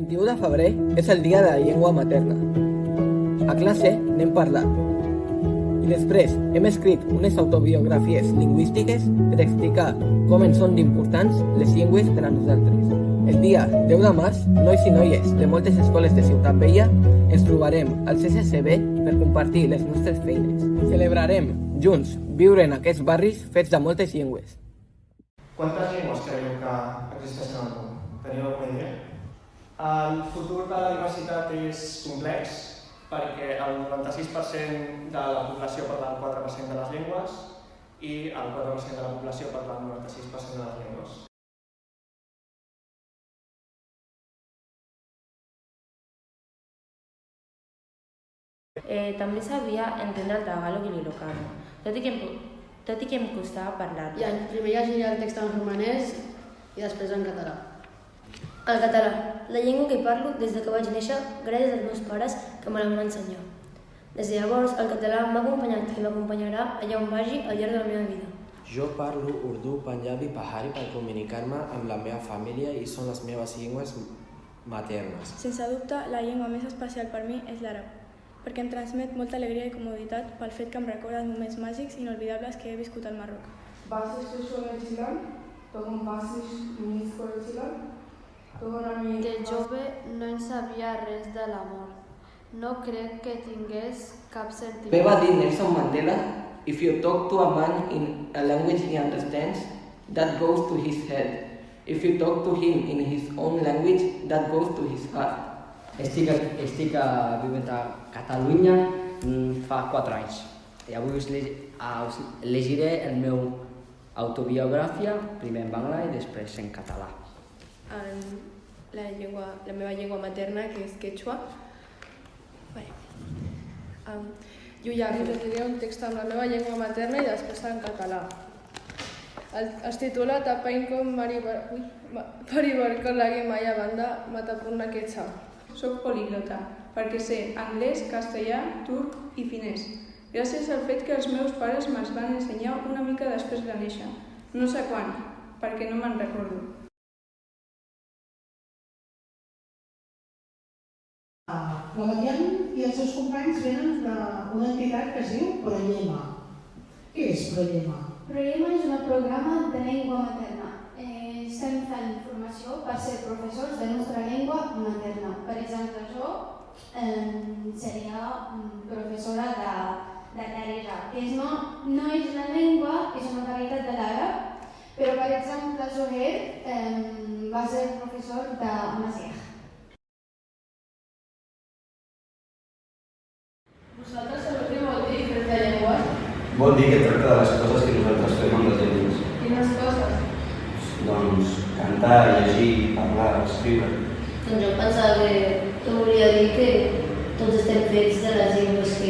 21 de febrer és el dia de la llengua materna. A classe n'hem parlat. I després hem escrit unes autobiografies lingüístiques per explicar com en són d'importants les llengües per a nosaltres. El dia 10 de març, nois i noies de moltes escoles de Ciutat Vella ens trobarem al CCCB per compartir les nostres feines. Celebrarem junts viure en aquests barris fets de moltes llengües. Quantes llengües creieu que existeixen al món? Teniu alguna idea? El futur de la diversitat és complex perquè el 96% de la població parla el 4% de les llengües i el 4% de la població parla el 96% de les llengües. També sabia entendre el tagàlog i l'ilocano, tot i que em costava parlar-lo. Ja, primer llegiria el text en romanès i després en català. El català, la llengua que parlo des que vaig néixer gràcies als meus pares que me la van ensenyar. Des de llavors, el català m'ha acompanyat i m'acompanyarà allà on vagi al llarg de la meva vida. Jo parlo urdú, panjabi i pahari per comunicar-me amb la meva família i són les meves llengües maternes. Sense dubte, la llengua més especial per mi és l'àrab, perquè em transmet molta alegria i comoditat pel fet que em recorda els moments màgics i inolvidables que he viscut al Marroc. Bases শুনেছিলাম তখন বাসিস মিস করেছিলাম তখন আমি De jove no en sabia res de l'amor. No crec que tingués cap sentiment. Bé va dir Nelson Mandela, if you talk to a man in a language he understands, that goes to his head. If you talk to him in his own language, that goes to his heart. Estic vivint a Catalunya fa 4 anys i avui us llegiré el meu autobiografia, primer en bangla i després en català. La meva llengua materna, que és quechua. jo ja llegiré un text en la meva llengua materna i després en català. Es titula Tapainkom Paribarkon lagi maya banda matapurna quechua. Soc poliglota, perquè sé anglès, castellà, turc i finès, gràcies al fet que els meus pares me'ls van ensenyar una mica després de néixer. No sé quan, perquè no me'n recordo. La Marian i els seus companys venen d'una entitat que es diu Prollema. Què és Prollema? Prollema és un programa de llengua materna. Estem fent formació per ser professors de nostra llengua materna. Per exemple, jo seria professora de Teresa, que no és la llengua, és una varietat de l'àrab, però per exemple, Zoher va ser professor de Masiah. Vosaltres sabeu què vol dir fer de llengües? Vol dir que tracta de les coses que nosaltres fem amb les llengües. Quines coses? Doncs cantar, llegir, parlar, escriure. Doncs jo pensava que volia dir que tots estem fets de les llengües que